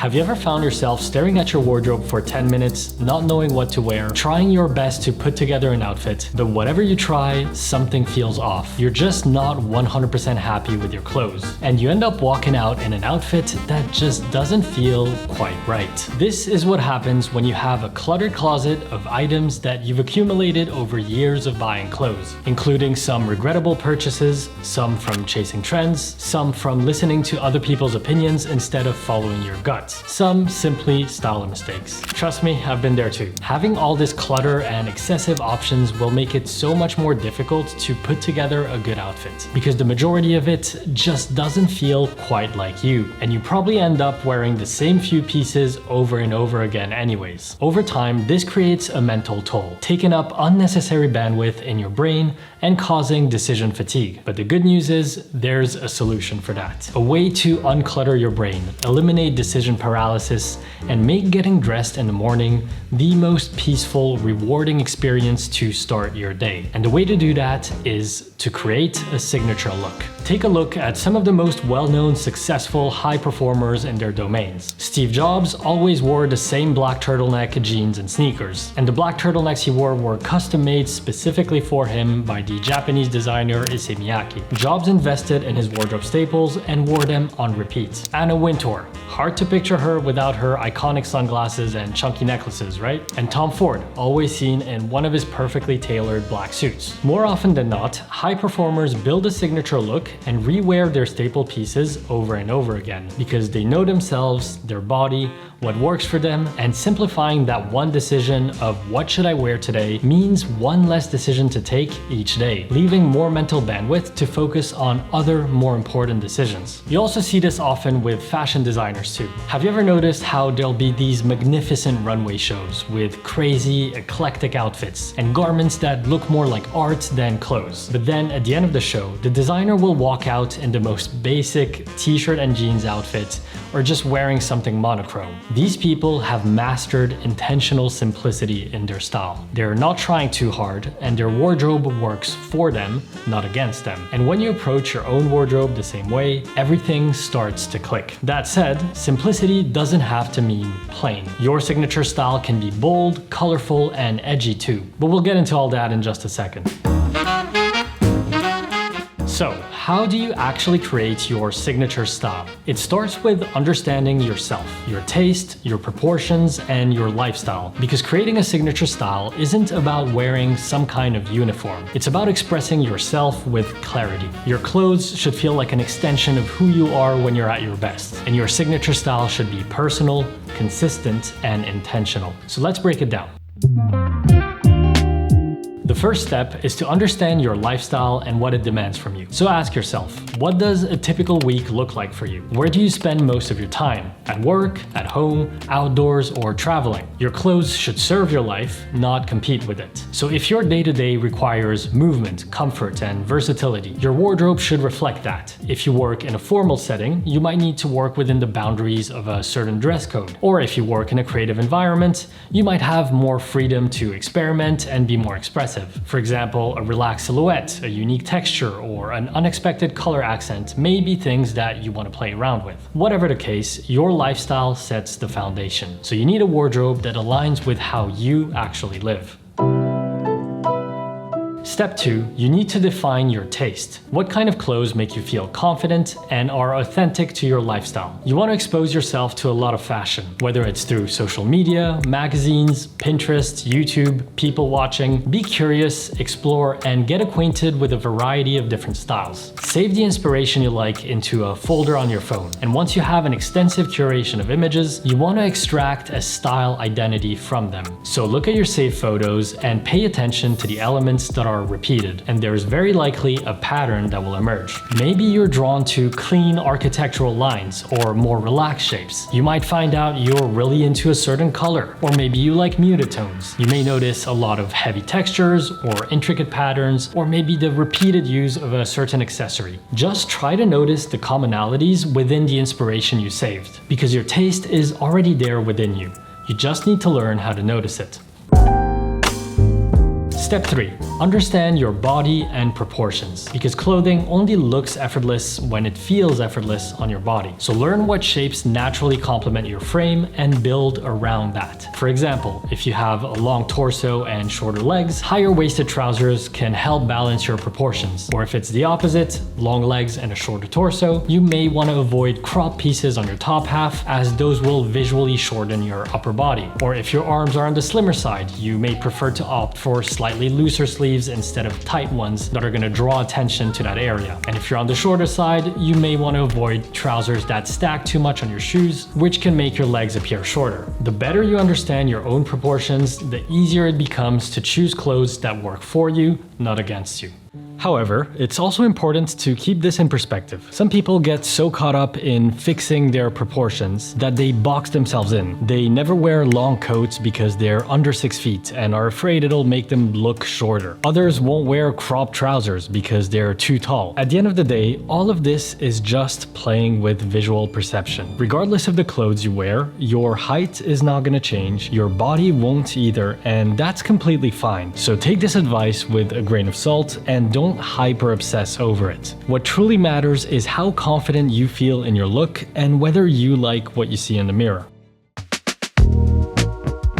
Have you ever found yourself staring at your wardrobe for 10 minutes, not knowing what to wear, trying your best to put together an outfit, but whatever you try, something feels off? You're just not 100% happy with your clothes, and you end up walking out in an outfit that just doesn't feel quite right. This is what happens when you have a cluttered closet of items that you've accumulated over years of buying clothes, including some regrettable purchases, some from chasing trends, some from listening to other people's opinions instead of following your gut, some simply style mistakes. Trust me, I've been there too. Having all this clutter and excessive options will make it so much more difficult to put together a good outfit, because the majority of it just doesn't feel quite like you, and you probably end up wearing the same few pieces over and over again anyways. Over time, this creates a mental toll, taking up unnecessary bandwidth in your brain and causing decision fatigue. But the good news is there's a solution for that. A way to unclutter your brain, eliminate decision paralysis, and make getting dressed in the morning the most peaceful, rewarding experience to start your day. And the way to do that is to create a signature look. Take a look at some of the most well-known, successful, high performers in their domains. Steve Jobs always wore the same black turtleneck, jeans, and sneakers. And the black turtlenecks he wore were custom made specifically for him by the Japanese designer Issey Miyake. Jobs invested in his wardrobe staples and wore them on repeat. Anna Wintour. Hard to picture her without her iconic sunglasses and chunky necklaces, right? And Tom Ford, always seen in one of his perfectly tailored black suits. More often than not, high performers build a signature look and rewear their staple pieces over and over again because they know themselves, their body, what works for them, and simplifying that one decision of what should I wear today means one less decision to take each day, leaving more mental bandwidth to focus on other more important decisions. You also see this often with fashion designers too. Have you ever noticed how there'll be these magnificent runway shows with crazy, eclectic outfits and garments that look more like art than clothes? But then at the end of the show, the designer will walk out in the most basic t-shirt and jeans outfit or just wearing something monochrome. These people have mastered intentional simplicity in their style. They're not trying too hard, and their wardrobe works for them, not against them. And when you approach your own wardrobe the same way, everything starts to click. That said, simplicity doesn't have to mean plain. Your signature style can be bold, colorful, and edgy too. But we'll get into all that in just a second. So, how do you actually create your signature style? It starts with understanding yourself, your taste, your proportions, and your lifestyle. Because creating a signature style isn't about wearing some kind of uniform. It's about expressing yourself with clarity. Your clothes should feel like an extension of who you are when you're at your best. And your signature style should be personal, consistent, and intentional. So let's break it down. The first step is to understand your lifestyle and what it demands from you. So ask yourself, what does a typical week look like for you? Where do you spend most of your time? At work, at home, outdoors, or traveling? Your clothes should serve your life, not compete with it. So if your day-to-day requires movement, comfort, and versatility, your wardrobe should reflect that. If you work in a formal setting, you might need to work within the boundaries of a certain dress code. Or if you work in a creative environment, you might have more freedom to experiment and be more expressive. For example, a relaxed silhouette, a unique texture, or an unexpected color accent may be things that you want to play around with. Whatever the case, your lifestyle sets the foundation. So you need a wardrobe that aligns with how you actually live. Step 2, you need to define your taste. What kind of clothes make you feel confident and are authentic to your lifestyle? You want to expose yourself to a lot of fashion, whether it's through social media, magazines, Pinterest, YouTube, people watching. Be curious, explore, and get acquainted with a variety of different styles. Save the inspiration you like into a folder on your phone. And once you have an extensive curation of images, you want to extract a style identity from them. So look at your saved photos and pay attention to the elements that are repeated, and there's very likely a pattern that will emerge. Maybe you're drawn to clean architectural lines or more relaxed shapes. You might find out you're really into a certain color, or maybe you like muted tones. You may notice a lot of heavy textures or intricate patterns, or maybe the repeated use of a certain accessory. Just try to notice the commonalities within the inspiration you saved, because your taste is already there within you. You just need to learn how to notice it. Step 3. Understand your body and proportions, because clothing only looks effortless when it feels effortless on your body. So learn what shapes naturally complement your frame and build around that. For example, if you have a long torso and shorter legs, higher waisted trousers can help balance your proportions. Or if it's the opposite, long legs and a shorter torso, you may want to avoid crop pieces on your top half, as those will visually shorten your upper body. Or if your arms are on the slimmer side, you may prefer to opt for slightly looser sleeves instead of tight ones that are going to draw attention to that area. And if you're on the shorter side, you may want to avoid trousers that stack too much on your shoes, which can make your legs appear shorter. The better you understand your own proportions, the easier it becomes to choose clothes that work for you, not against you. However, it's also important to keep this in perspective. Some people get so caught up in fixing their proportions that they box themselves in. They never wear long coats because they're under 6 feet and are afraid it'll make them look shorter. Others won't wear cropped trousers because they're too tall. At the end of the day, all of this is just playing with visual perception. Regardless of the clothes you wear, your height is not going to change, your body won't either, and that's completely fine. So take this advice with a grain of salt and don't hyper obsess over it. What truly matters is how confident you feel in your look and whether you like what you see in the mirror.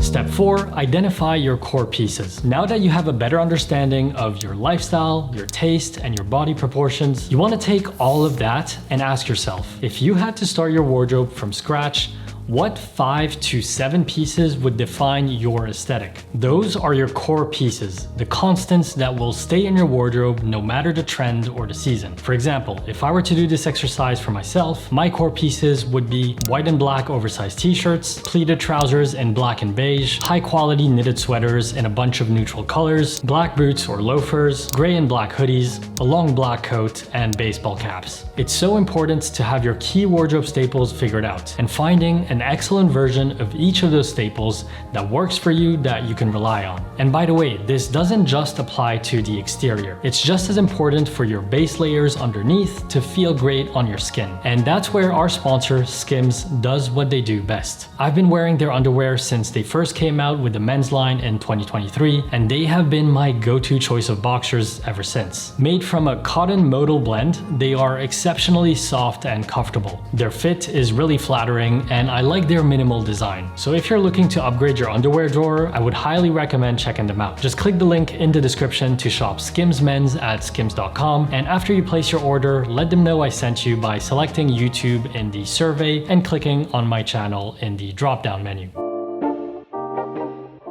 Step 4. Identify your core pieces. Now that you have a better understanding of your lifestyle, your taste, and your body proportions, you want to take all of that and ask yourself, if you had to start your wardrobe from scratch, what 5 to 7 pieces would define your aesthetic? Those are your core pieces, the constants that will stay in your wardrobe no matter the trend or the season. For example, if I were to do this exercise for myself, my core pieces would be white and black oversized t-shirts, pleated trousers in black and beige, high quality knitted sweaters in a bunch of neutral colors, black boots or loafers, gray and black hoodies, a long black coat, and baseball caps. It's so important to have your key wardrobe staples figured out and finding an excellent version of each of those staples that works for you, that you can rely on. And by the way, this doesn't just apply to the exterior. It's just as important for your base layers underneath to feel great on your skin. And that's where our sponsor, Skims, does what they do best. I've been wearing their underwear since they first came out with the men's line in 2023, and they have been my go-to choice of boxers ever since. Made from a cotton modal blend, they are exceptionally soft and comfortable. Their fit is really flattering, and I like their minimal design. So if you're looking to upgrade your underwear drawer, I would highly recommend checking them out. Just click the link in the description to shop Skims Men's at skims.com, and after you place your order, let them know I sent you by selecting YouTube in the survey and clicking on my channel in the drop-down menu.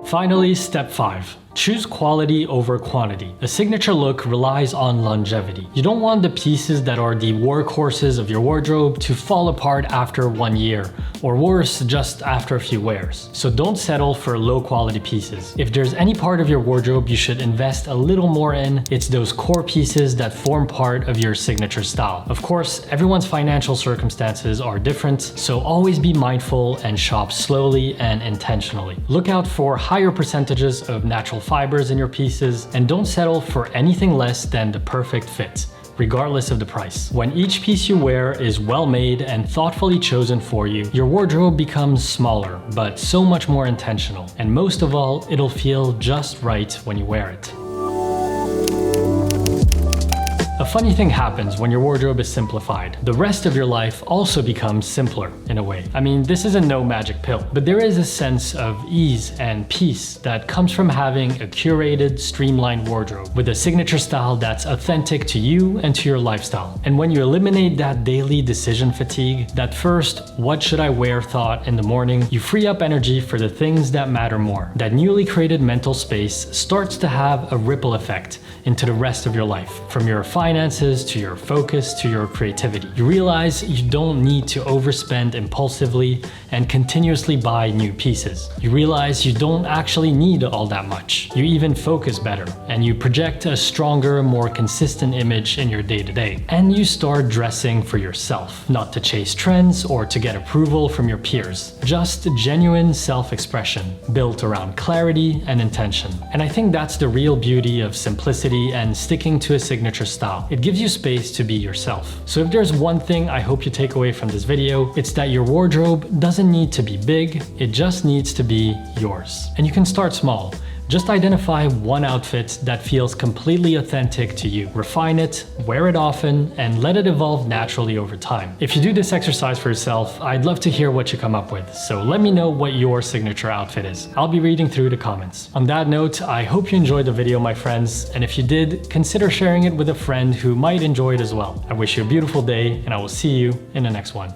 Finally, step 5. Choose quality over quantity. A signature look relies on longevity. You don't want the pieces that are the workhorses of your wardrobe to fall apart after 1 year, or worse, just after a few wears. So don't settle for low quality pieces. If there's any part of your wardrobe you should invest a little more in, it's those core pieces that form part of your signature style. Of course, everyone's financial circumstances are different, so always be mindful and shop slowly and intentionally. Look out for higher percentages of natural fibers in your pieces, and don't settle for anything less than the perfect fit, regardless of the price. When each piece you wear is well made and thoughtfully chosen for you, your wardrobe becomes smaller, but so much more intentional. And most of all, it'll feel just right when you wear it. A funny thing happens when your wardrobe is simplified. The rest of your life also becomes simpler in a way. I mean, this isn't no magic pill, but there is a sense of ease and peace that comes from having a curated, streamlined wardrobe with a signature style that's authentic to you and to your lifestyle. And when you eliminate that daily decision fatigue, that first "what should I wear" thought in the morning, you free up energy for the things that matter more. That newly created mental space starts to have a ripple effect into the rest of your life, from your finances to your focus to your creativity. You realize you don't need to overspend impulsively and continuously buy new pieces. You realize you don't actually need all that much. You even focus better, and you project a stronger, more consistent image in your day-to-day. And you start dressing for yourself, not to chase trends or to get approval from your peers. Just genuine self-expression built around clarity and intention. And I think that's the real beauty of simplicity and sticking to a signature style. It gives you space to be yourself. So if there's one thing I hope you take away from this video, it's that your wardrobe doesn't need to be big, it just needs to be yours. And you can start small. Just identify one outfit that feels completely authentic to you. Refine it, wear it often, and let it evolve naturally over time. If you do this exercise for yourself, I'd love to hear what you come up with, so let me know what your signature outfit is. I'll be reading through the comments. On that note, I hope you enjoyed the video, my friends, and if you did, consider sharing it with a friend who might enjoy it as well. I wish you a beautiful day, and I will see you in the next one.